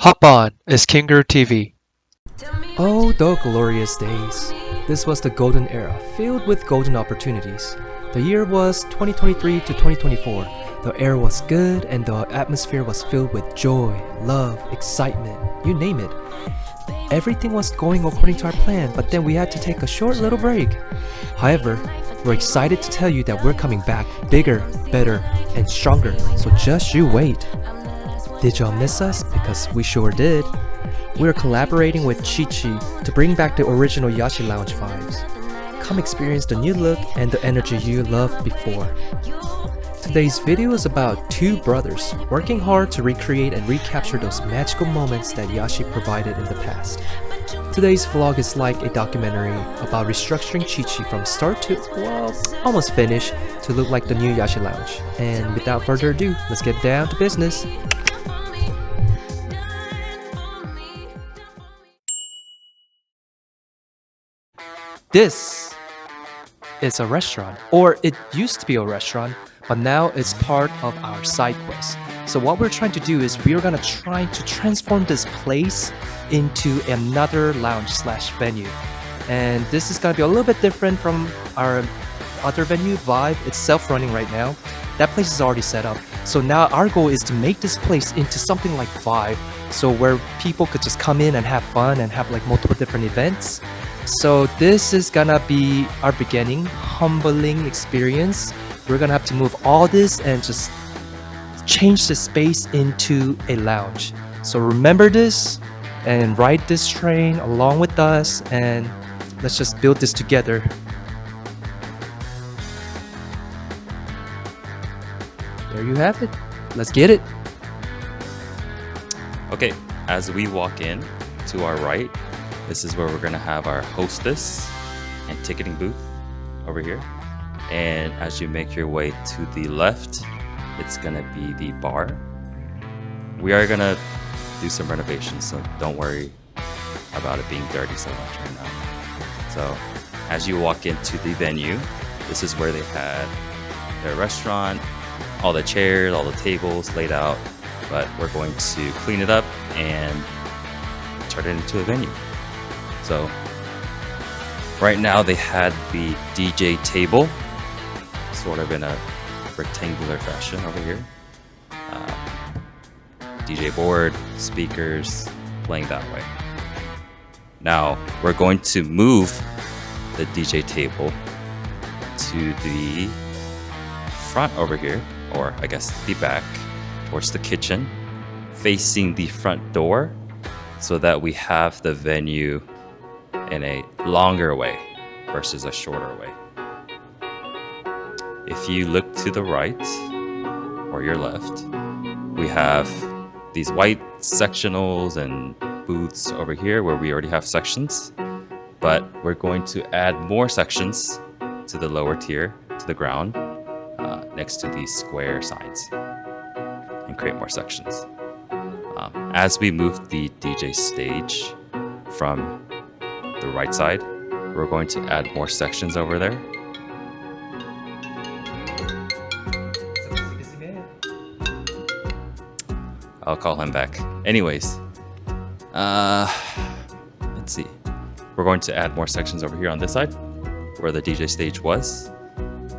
Hop on, it's KimgarooTV. Oh, the glorious days. This was the golden era, filled with golden opportunities. The year was 2023 to 2024. The air was good and the atmosphere was filled with joy, love, excitement, you name it. Everything was going according to our plan, but then we had to take a short little break. However, we're excited to tell you that we're coming back bigger, better, and stronger, so just you wait. Did y'all miss us? Because we sure did. We're collaborating with Chi-Chi to bring back the original Yashi Lounge vibes. Come experience the new look and the energy you loved before. Today's video is about two brothers working hard to recreate and recapture those magical moments that Yashi provided in the past. Today's vlog is like a documentary about restructuring Chi-Chi from start to, well, almost finish to look like the new Yashi Lounge. And without further ado, let's get down to business. This is a restaurant, or it used to be a restaurant, but now it's part of our side quest. So what we're trying to do is we're gonna try to transform this place into another lounge slash venue. And this is gonna be a little bit different from our other venue, Vibe. It's self-running right now. That place is already set up. So now our goal is to make this place into something like Vibe, so where people could just come in and have fun and have like multiple different events. So this is gonna be our beginning, humbling experience. We're gonna have to move all this and just change the space into a lounge. So remember this and ride this train along with us, and let's just build this together. There you have it. Let's get it. Okay, as we walk in to our right, this is where we're gonna have our hostess and ticketing booth over here. And as you make your way to the left, it's gonna be the bar. We are gonna do some renovations, so don't worry about it being dirty so much right now. So as you walk into the venue, this is where they had their restaurant, all the chairs, all the tables laid out, but we're going to clean it up and turn it into a venue. So right now they had the DJ table sort of in a rectangular fashion over here. DJ board, speakers, playing that way. Now we're going to move the DJ table to the front over here, or I guess the back, towards the kitchen, facing the front door, so that we have the venue in a longer way versus a shorter way. If you look to the right or your left, we have these white sectionals and booths over here where we already have sections, but we're going to add more sections to the lower tier, to the ground, next to these square signs, and create more sections. As we move the DJ stage from the right side, we're going to add more sections over there. I'll call him back. Anyways, let's see. We're going to add more sections over here on this side, where the DJ stage was,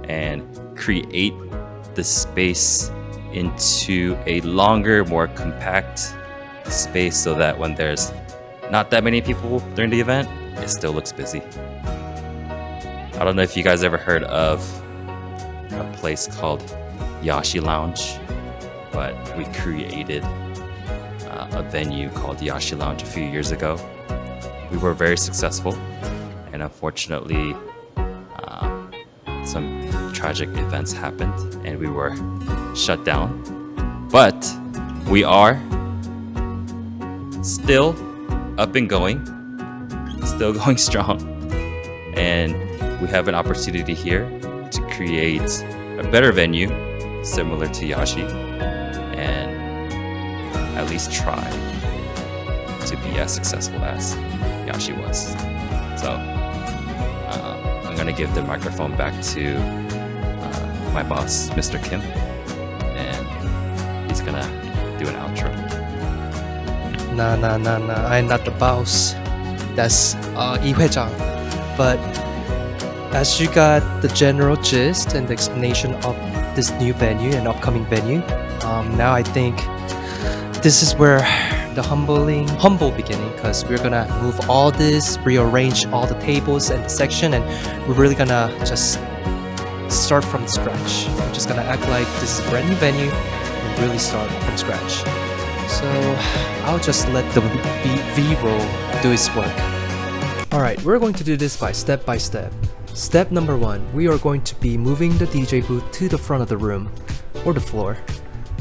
and create the space into a longer, more compact space, so that when there's not that many people during the event, it still looks busy. I don't know if you guys ever heard of a place called Yashi Lounge, but we created a venue called Yashi Lounge a few years ago. We were very successful, and unfortunately some tragic events happened and we were shut down. But we are still up and going, still going strong, and we have an opportunity here to create a better venue similar to Yashi, and at least try to be as successful as Yashi was. So I'm gonna give the microphone back to my boss, Mr. Kim, and he's gonna do an outro. Nah, I'm not the boss. That's 이 회장. But as you got the general gist and the explanation of this new venue and upcoming venue, now I think this is where the humble beginning, because we're gonna move all this, rearrange all the tables and section, and we're really gonna just start from scratch. We're just gonna act like this is a brand new venue and really start from scratch. So I'll just let the V-roll do its work. Alright, we're going to do this by step. Step number 1, we are going to be moving the DJ booth to the front of the room, or the floor.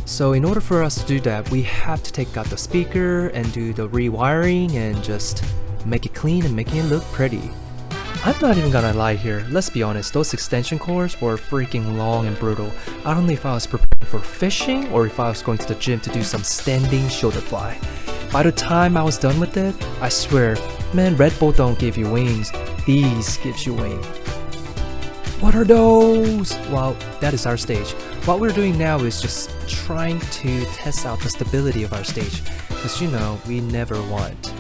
So in order for us to do that, we have to take out the speaker and do the rewiring and just make it clean and making it look pretty. I'm not even gonna lie here, let's be honest, those extension cords were freaking long and brutal. I don't know if I was preparing for fishing or if I was going to the gym to do some standing shoulder fly. By the time I was done with it, I swear, man, Red Bull don't give you wings, these gives you wings. What are those? Well, that is our stage. What we're doing now is just trying to test out the stability of our stage, because you know, we never want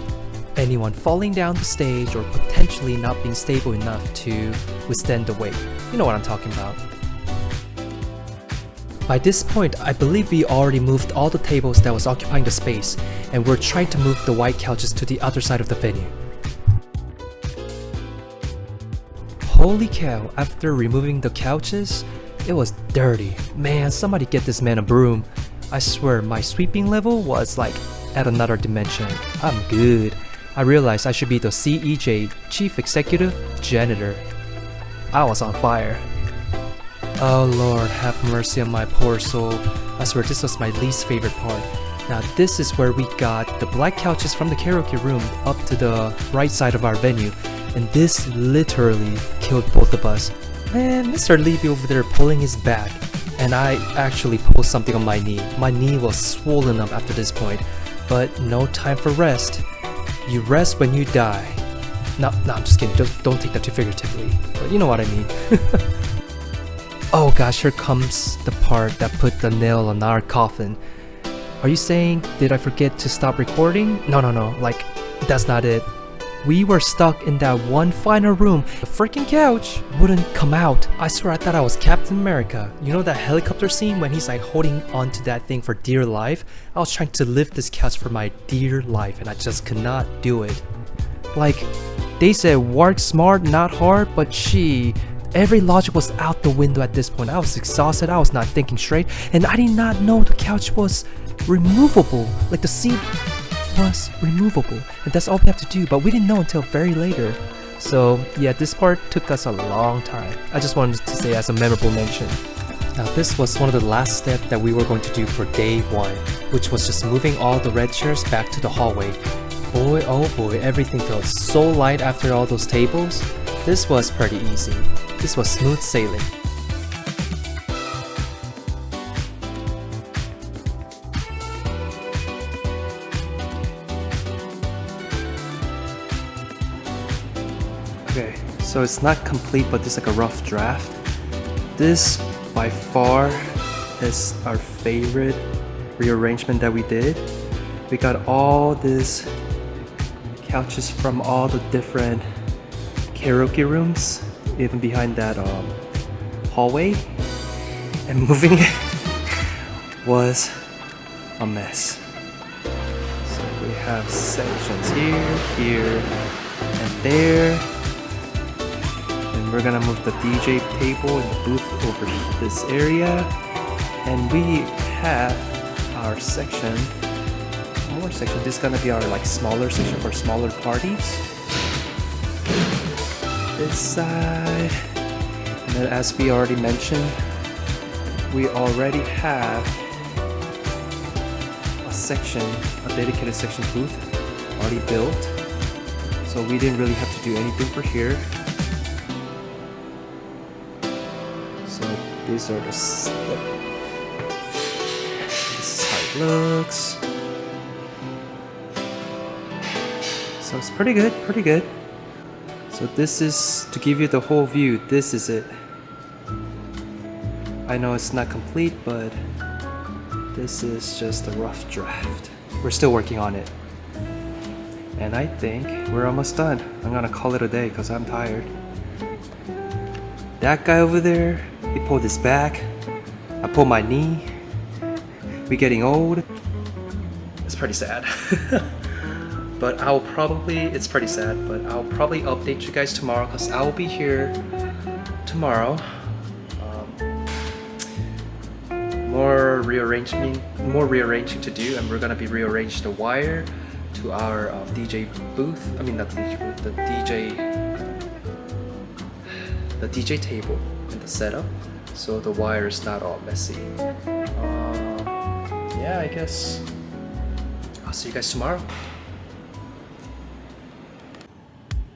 anyone falling down the stage or potentially not being stable enough to withstand the weight. You know what I'm talking about. By this point, I believe we already moved all the tables that was occupying the space, and we're trying to move the white couches to the other side of the venue. Holy cow, after removing the couches, it was dirty. Man, somebody get this man a broom. I swear, my sweeping level was like at another dimension. I'm good. I realized I should be the CEJ, Chief Executive Janitor. I was on fire. Oh Lord, have mercy on my poor soul. I swear this was my least favorite part. Now this is where we got the black couches from the karaoke room up to the right side of our venue. And this literally killed both of us. Man, Mr. Levy over there pulling his back. And I actually pulled something on my knee. My knee was swollen up after this point. But no time for rest. You rest when you die. No, I'm just kidding. Don't take that too figuratively. But you know what I mean. Oh gosh, here comes the part that put the nail on our coffin. Are you saying, did I forget to stop recording? No, like, that's not it. We were stuck in that one final room. The freaking couch wouldn't come out. I swear I thought I was Captain America. You know that helicopter scene when he's like holding onto that thing for dear life? I was trying to lift this couch for my dear life and I just could not do it. Like, they said work smart, not hard, but every logic was out the window at this point. I was exhausted, I was not thinking straight, and I did not know the couch was removable. Like the seat was removable, and that's all we have to do, but we didn't know until very later. So yeah, this part took us a long time. I just wanted to say as a memorable mention. Now this was one of the last steps that we were going to do for day 1, which was just moving all the red chairs back to the hallway. Boy, oh boy, everything felt so light after all those tables. This was pretty easy. This was smooth sailing. Okay, so it's not complete, but this is like a rough draft. This by far is our favorite rearrangement that we did. We got all these couches from all the different karaoke rooms, even behind that hallway, and moving it was a mess. So we have sections here, and there. And we're gonna move the DJ table and the booth over this area. And we have our section, more section. This is gonna be our like smaller section for smaller parties. This side. And then as we already mentioned, we already have a section, a dedicated section booth already built. So we didn't really have to do anything for here. So these are the this is how it looks. So it's pretty good. So this is, to give you the whole view, this is it. I know it's not complete, but this is just a rough draft. We're still working on it. And I think we're almost done. I'm gonna call it a day because I'm tired. That guy over there, he pulled his back. I pulled my knee. We're getting old. It's pretty sad. But it's pretty sad, but I'll probably update you guys tomorrow because I'll be here tomorrow. More rearranging to do, and we're gonna be rearrange the wire to our DJ booth. I mean, not the DJ booth, the DJ table and the setup, so the wire is not all messy. Yeah, I guess I'll see you guys tomorrow.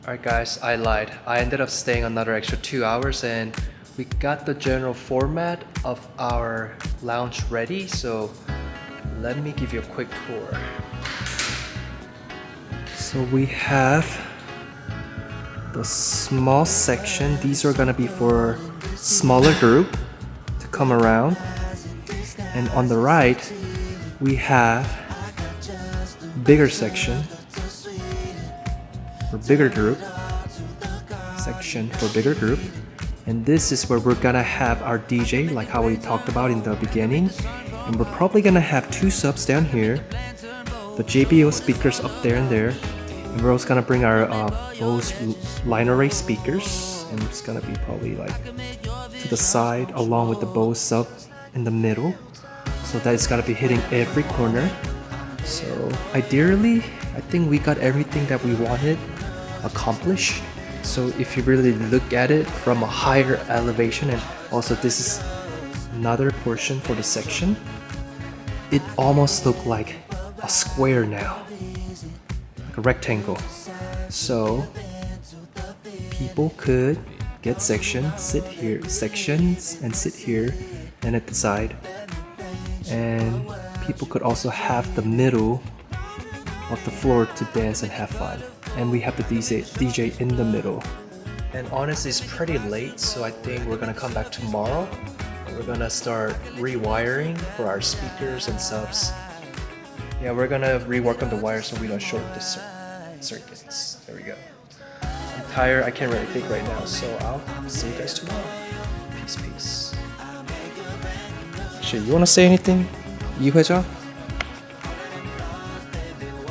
Alright guys, I lied. I ended up staying another extra 2 hours and we got the general format of our lounge ready, so let me give you a quick tour. So we have the small section. These are gonna be for smaller group to come around. And on the right, we have bigger section for bigger group. Section for bigger group. And this is where we're gonna have our DJ, like how we talked about in the beginning. And we're probably gonna have 2 subs down here, the JBL speakers up there and there. And we're also gonna bring our Bose line array speakers. And it's gonna be probably like to the side along with the Bose sub in the middle. So that is gonna be hitting every corner. So ideally, I think we got everything that we wanted accomplished. So if you really look at it from a higher elevation, and also this is another portion for the section, it almost looked like a square now, like a rectangle. So people could get sections, sit here, sections, and sit here and at the side. And people could also have the middle of the floor to dance and have fun. And we have the DJ in the middle. And honestly, it's pretty late, so I think we're gonna come back tomorrow. We're gonna start rewiring for our speakers and subs. Yeah, we're gonna rework on the wires so we don't short the circuits. There we go. I'm tired, I can't really think right now, so I'll see you guys tomorrow. Peace, peace. Shit, you wanna say anything? 이 회장?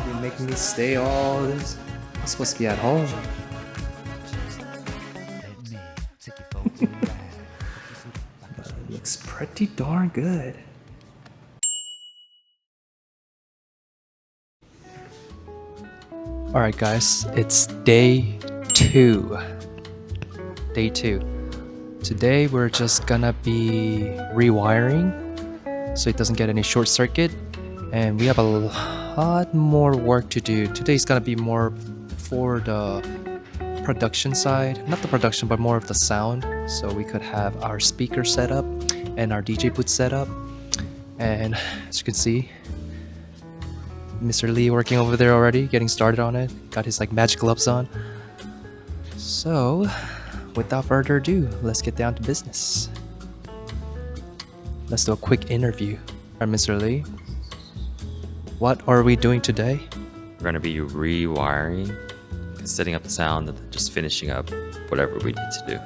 You're making me stay all this. I'm supposed to be at home. Looks pretty darn good. Alright guys, it's day 2. Day 2. Today we're just gonna be rewiring so it doesn't get any short circuit, and we have a lot more work to do. Today's gonna be more for the production side, not the production but more of the sound, so we could have our speaker set up and our DJ booth set up. And as you can see, Mr. Lee working over there already, getting started on it, got his like magic gloves on. So without further ado, let's get down to business. Let's do a quick interview. Alright, Mr. Lee, what are we doing today? We're going to be rewiring, setting up the sound, and just finishing up whatever we need to do.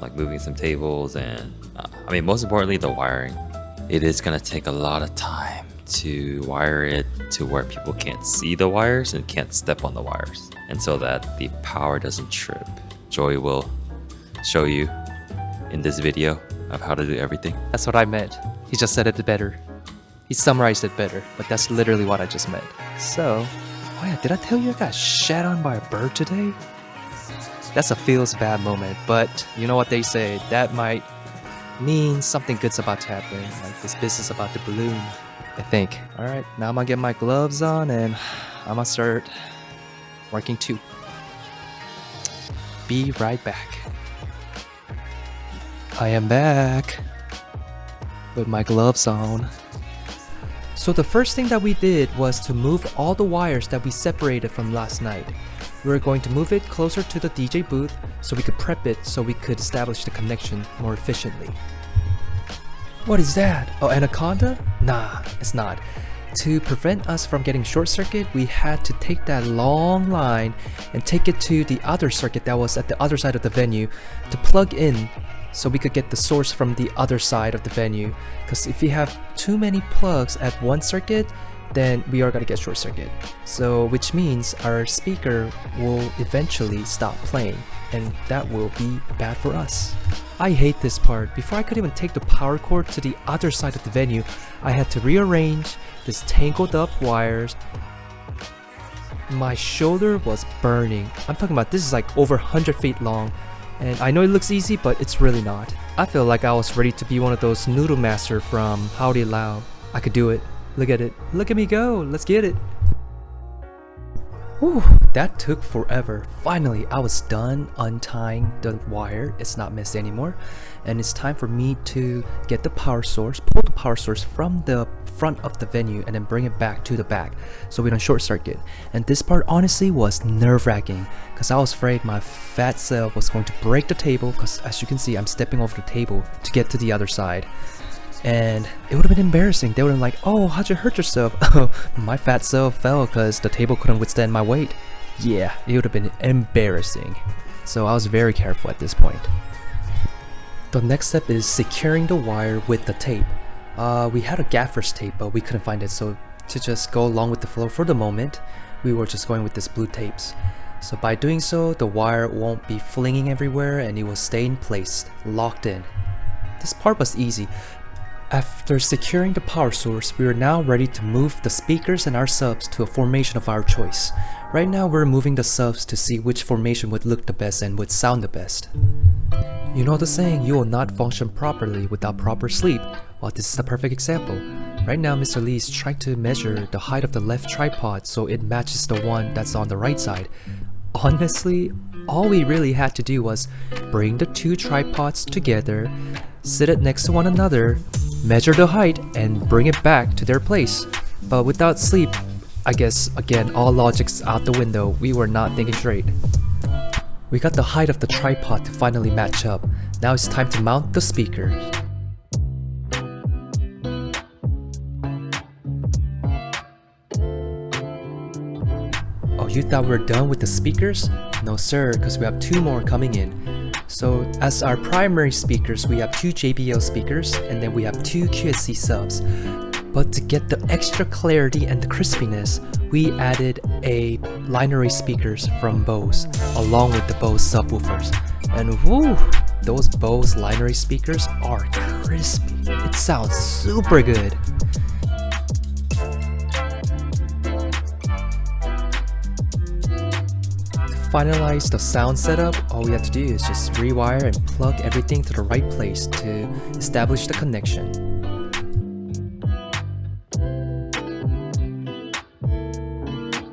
Like moving some tables and, most importantly, the wiring. It is going to take a lot of time to wire it to where people can't see the wires and can't step on the wires. And so that the power doesn't trip. Joey will show you in this video of how to do everything. That's what I meant. He just said it better. He summarized it better, but that's literally what I just meant. So, oh yeah, did I tell you I got shat on by a bird today? That's a feels bad moment, but you know what they say, that might mean something good's about to happen, like this business about to balloon, I think. Alright, now I'm gonna get my gloves on and I'm gonna start working too. Be right back. I am back with my gloves on. So the first thing that we did was to move all the wires that we separated from last night. We were going to move it closer to the DJ booth so we could prep it so we could establish the connection more efficiently. What is that? Oh, anaconda? Nah, it's not. to prevent us from getting short circuit, we had to take that long line and take it to the other circuit that was at the other side of the venue to plug in so we could get the source from the other side of the venue. Because if you have too many plugs at one circuit, then we are gonna get short circuit. So which means our speaker will eventually stop playing, and that will be bad for us. I hate this part. Before I could even take the power cord to the other side of the venue, I had to rearrange this tangled up wires. My shoulder was burning. I'm talking about this is like over 100 feet long, and I know it looks easy, but it's really not. I feel like I was ready to be one of those noodle master from Howdy Lao. I could do it. Look at it. Look at me go. Let's get it. Whew, that took forever. Finally, I was done untying the wire. It's not messy anymore. And it's time for me to get the power source, pull the power source from the front of the venue and then bring it back to the back so we don't short circuit. And this part honestly was nerve-wracking because I was afraid my fat self was going to break the table, because as you can see, I'm stepping over the table to get to the other side. And it would have been embarrassing. They would have been like, oh, how'd you hurt yourself? Oh, my fat self fell because the table couldn't withstand my weight. Yeah, it would have been embarrassing. So I was very careful at this point. The next step is securing the wire with the tape. We had a gaffer's tape, but we couldn't find it. So to just go along with the flow for the moment, we were just going with this blue tapes. So by doing so, the wire won't be flinging everywhere and it will stay in place, locked in. This part was easy. After securing the power source, we are now ready to move the speakers and our subs to a formation of our choice. Right now we're moving the subs to see which formation would look the best and would sound the best. You know the saying, you will not function properly without proper sleep. Well, this is the perfect example. Right now Mr. Lee is trying to measure the height of the left tripod so it matches the one that's on the right side. Honestly, all we really had to do was bring the two tripods together, sit it next to one another, measure the height, and bring it back to their place. But without sleep, I guess again all logic's out the window. We were not thinking straight. We got the height of the tripod to finally match up. Now it's time to mount the speakers. Oh, you thought we were done with the speakers? No sir, because we have two more coming in. So as our primary speakers, we have two JBL speakers and then we have two QSC subs. But to get the extra clarity and the crispiness, we added a line array speakers from Bose along with the Bose subwoofers. And whoo, those Bose line array speakers are crispy. It sounds super good. Finalize the sound setup, all we have to do is just rewire and plug everything to the right place to establish the connection.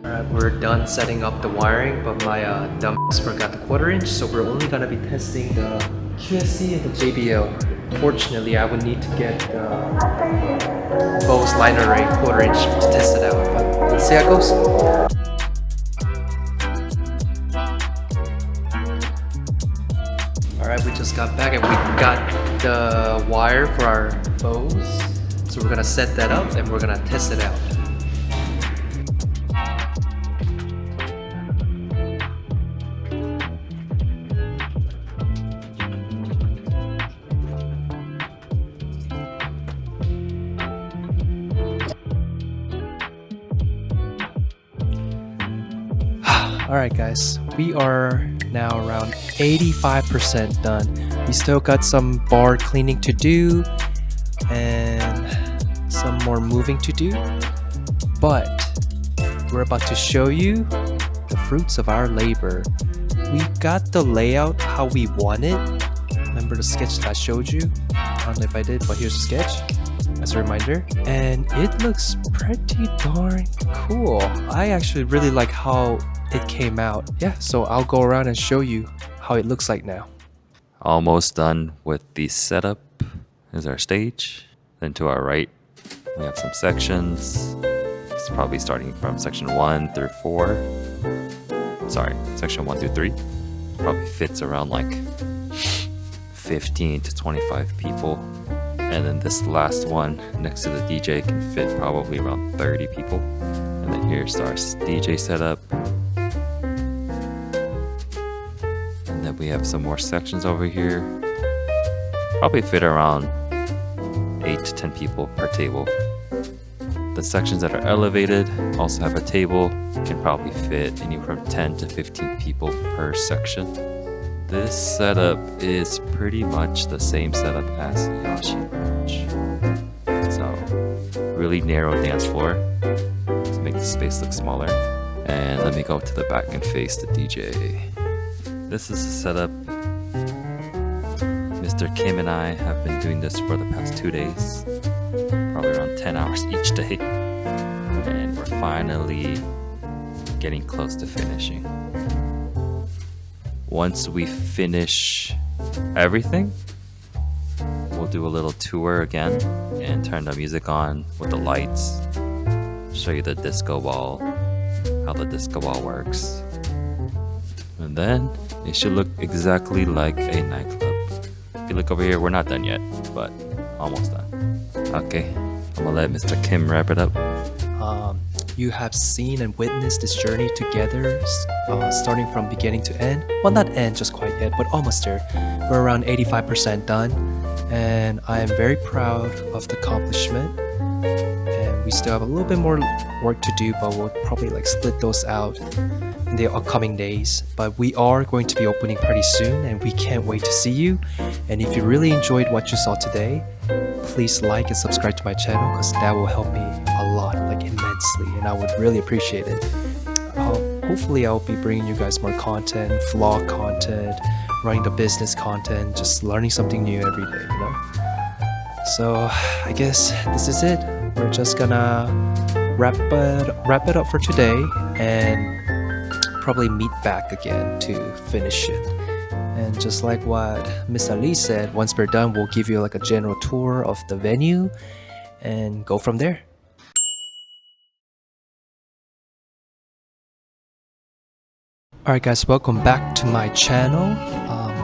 Alright, we're done setting up the wiring, but my dumbass forgot the 1/4 inch, so we're only gonna be testing the QSC and the JBL. Fortunately, I would need to get the Bose line array 1/4 inch to test it out, but let's see how it goes. Alright, we just got back and we got the wire for our Bose. So we're gonna set that up and we're gonna test it out. Alright guys, we are now around 85% done. We still got some bar cleaning to do and some more moving to do, but we're about to show you the fruits of our labor. We got the layout how we want it. Remember the sketch that I showed you? I don't know if I did, but here's the sketch as a reminder, and it looks pretty darn cool. I actually really like how it came out. Yeah, so I'll go around and show you how it looks like now. Almost done with the setup is our stage. Then to our right, we have some sections. It's probably starting from section 1 through 4. Sorry, section 1 through 3. Probably fits around like 15 to 25 people. And then this last one next to the DJ can fit probably around 30 people. And then here's our DJ setup. And then we have some more sections over here. Probably fit around 8 to 10 people per table. The sections that are elevated also have a table. Can probably fit anywhere from 10 to 15 people per section. This setup is pretty much the same setup as Yashi Lounge. So, really narrow dance floor to make the space look smaller. And let me go to the back and face the DJ. This is the setup. Mr. Kim and I have been doing this for the past 2 days. Probably around 10 hours each day. And we're finally getting close to finishing. Once we finish everything, we'll do a little tour again and turn the music on with the lights, show you the disco ball, how the disco ball works. And then it should look exactly like a nightclub. If you look over here, we're not done yet, but almost done. Okay, I'm gonna let Mr. Kim wrap it up. You have seen and witnessed this journey together, starting from beginning to end. Well, not end just quite yet, but almost there. We're around 85% done, and I am very proud of the accomplishment. And we still have a little bit more work to do, but we'll probably like split those out in the upcoming days. But we are going to be opening pretty soon, and we can't wait to see you. And if you really enjoyed what you saw today, please like and subscribe to my channel, because that will help me a lot, like immensely, and I would really appreciate it. Hopefully I'll be bringing you guys more content, vlog content, running the business content, just learning something new every day, you know? So I guess this is it. We're just gonna wrap it up for today and probably meet back again to finish it. And just like what Miss Ali said, once we're done, we'll give you like a general tour of the venue and go from there. Alright guys, welcome back to my channel.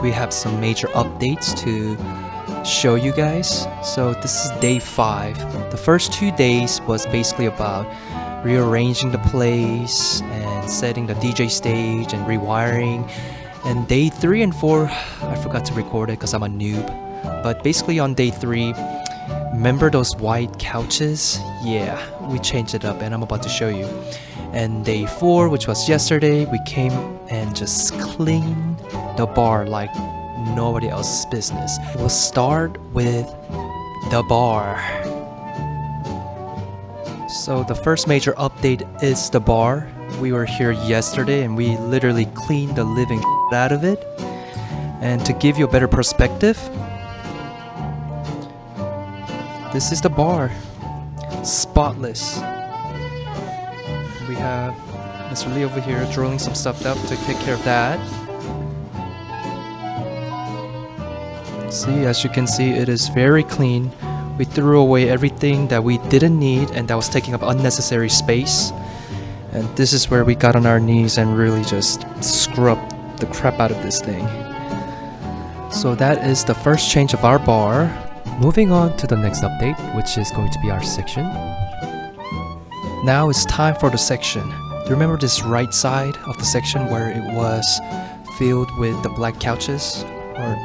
We have some major updates to show you guys. So this is day 5. The first 2 days was basically about rearranging the place and setting the DJ stage and rewiring. And day 3 and 4, I forgot to record it because I'm a noob. But basically on day 3, remember those white couches? Yeah, we changed it up and I'm about to show you. And day 4, which was yesterday, we came and just cleaned the bar like nobody else's business. We'll start with the bar. So the first major update is the bar. We were here yesterday and we literally cleaned the living out of it. And to give you a better perspective, this is the bar, spotless. We have Mr. Lee over here drilling some stuff up to take care of that. See, as you can see, it is very clean. We threw away everything that we didn't need and that was taking up unnecessary space. And this is where we got on our knees and really just scrubbed the crap out of this thing. So that is the first change of our bar. Moving on to the next update, which is going to be our section. Now it's time for the section. Do you remember this right side of the section where it was filled with the black couches? Or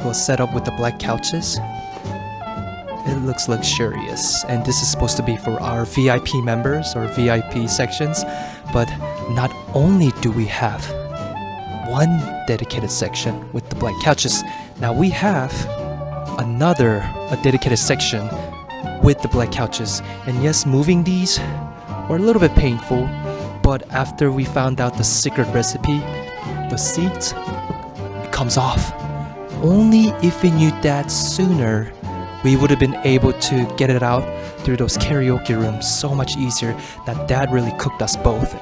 was set up with the black couches? It looks luxurious, and this is supposed to be for our VIP members or VIP sections. But not only do we have one dedicated section with the black couches, now we have a dedicated section with the black couches. And yes, moving these were a little bit painful, but after we found out the secret recipe, the seat, it comes off. Only if we knew that sooner, we would have been able to get it out through those karaoke rooms so much easier. That Dad really cooked us both.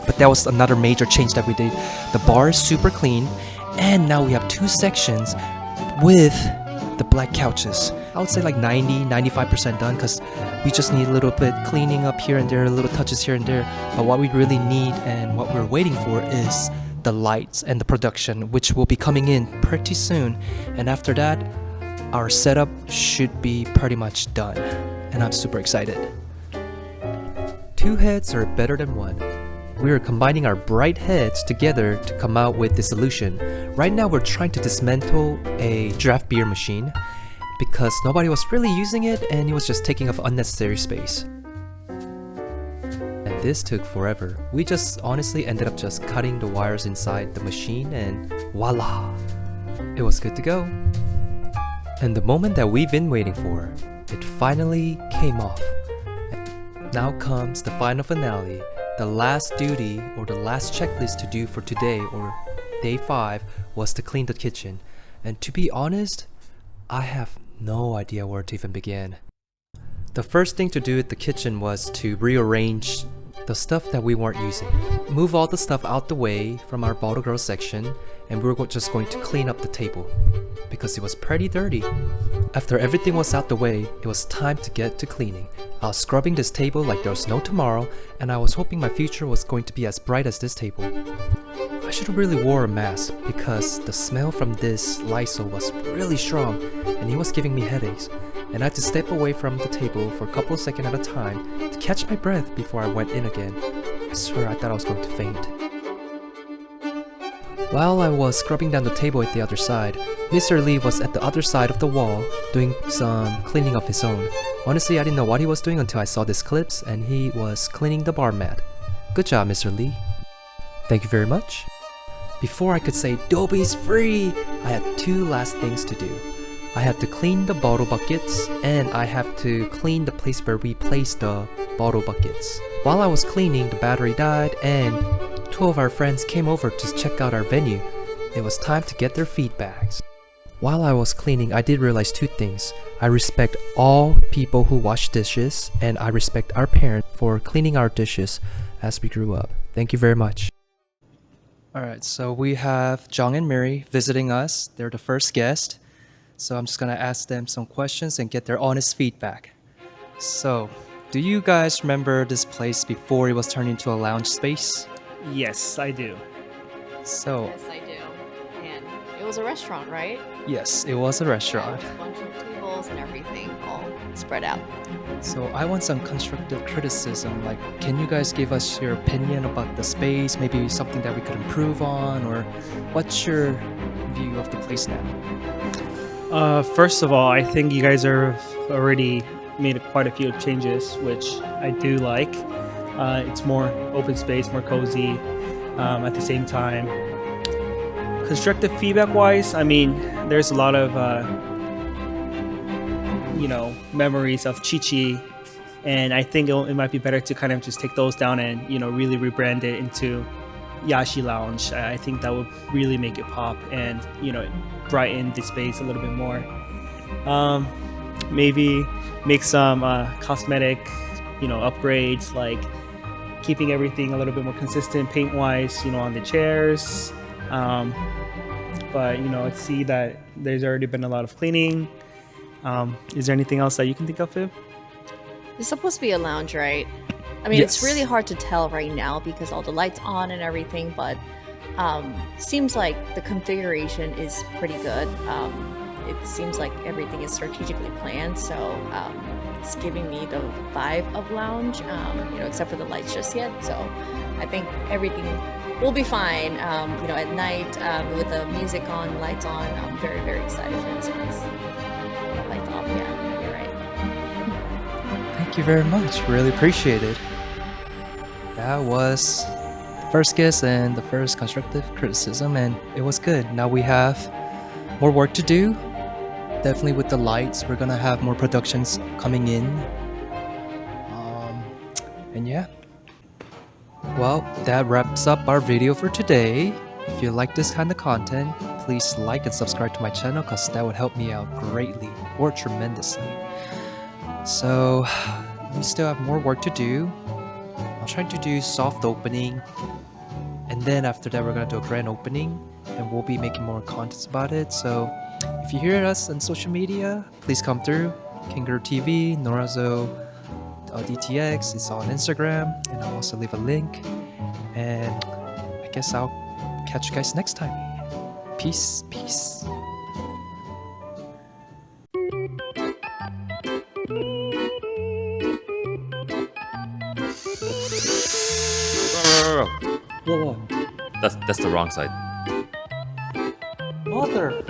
But that was another major change that we did. The bar is super clean, and now we have 2 sections with the black couches. I would say like 90-95% done, because we just need a little bit cleaning up here and there, little touches here and there. But what we really need and what we're waiting for is the lights and the production, which will be coming in pretty soon. And after that, our setup should be pretty much done, and I'm super excited. Two heads are better than one. We are combining our bright heads together to come out with this solution. Right now we're trying to dismantle a draft beer machine because nobody was really using it and it was just taking up unnecessary space. And this took forever. We just honestly ended up just cutting the wires inside the machine and voila! It was good to go. And the moment that we've been waiting for, it finally came off. Now comes the final finale. The last duty or the last checklist to do for today or day 5 was to clean the kitchen. And to be honest, I have no idea where to even begin. The first thing to do at the kitchen was to rearrange the stuff that we weren't using. Move all the stuff out the way from our bottle girl section, and we were just going to clean up the table because it was pretty dirty. After everything was out the way, it was time to get to cleaning. I was scrubbing this table like there was no tomorrow, and I was hoping my future was going to be as bright as this table. I should have really wore a mask because the smell from this Lysol was really strong and it was giving me headaches, and I had to step away from the table for a couple of seconds at a time to catch my breath before I went in again. I swear I thought I was going to faint. While I was scrubbing down the table at the other side, Mr. Lee was at the other side of the wall doing some cleaning of his own. Honestly, I didn't know what he was doing until I saw this clips, and he was cleaning the bar mat. Good job, Mr. Lee. Thank you very much. Before I could say Dobby's free, I had two last things to do. I had to clean the bottle buckets, and I have to clean the place where we placed the bottle buckets. While I was cleaning, the battery died, and 2 of our friends came over to check out our venue. It was time to get their feedbacks. While I was cleaning, I did realize 2 things. I respect all people who wash dishes, and I respect our parents for cleaning our dishes as we grew up. Thank you very much. Alright, so we have Jong and Mary visiting us. They're the first guest. So I'm just gonna ask them some questions and get their honest feedback. So, do you guys remember this place before it was turned into a lounge space? Yes, I do. So, Yes, I do. And it was a restaurant, right? yes, it was a restaurant. Yeah, with a bunch of tables and everything all spread out. So I want some constructive criticism, like can you guys give us your opinion about the space, maybe something that we could improve on, or what's your view of the place now? First of all, I think you guys are already made quite a few changes, which I do like. It's more open space, more cozy. At the same time, constructive feedback wise, I mean, there's a lot of memories of Chi-Chi, and I think it might be better to kind of just take those down and really rebrand it into Yashi Lounge. I think that would really make it pop and brighten the space a little bit more. Maybe make some cosmetic upgrades, like keeping everything a little bit more consistent paint wise on the chairs. But I see that there's already been a lot of cleaning. Is there anything else that you can think of, Viv? It's supposed to be a lounge, right? I mean, Yes. It's really hard to tell right now because all the lights on and everything, but seems like the configuration is pretty good. It seems like everything is strategically planned, so it's giving me the vibe of lounge, except for the lights just yet. So I think everything will be fine. At night with the music on, lights on, I'm very, very excited for this place. Lights off, yeah, you're right. Thank you very much, really appreciate it. That was the first guess and the first constructive criticism, and it was good. Now we have more work to do. Definitely with the lights, we're gonna have more productions coming in. And yeah. Well, that wraps up our video for today. If you like this kind of content, please like and subscribe to my channel because that would help me out greatly or tremendously. So, we still have more work to do. I'm trying to do soft opening, and then after that we're gonna do a grand opening, and we'll be making more contents about it. So if you hear us on social media, please come through. KimgarooTV, NorazoDTX, it's on Instagram, and I'll also leave a link. And I guess I'll catch you guys next time. Peace. bro. Whoa, That's the wrong side. mother.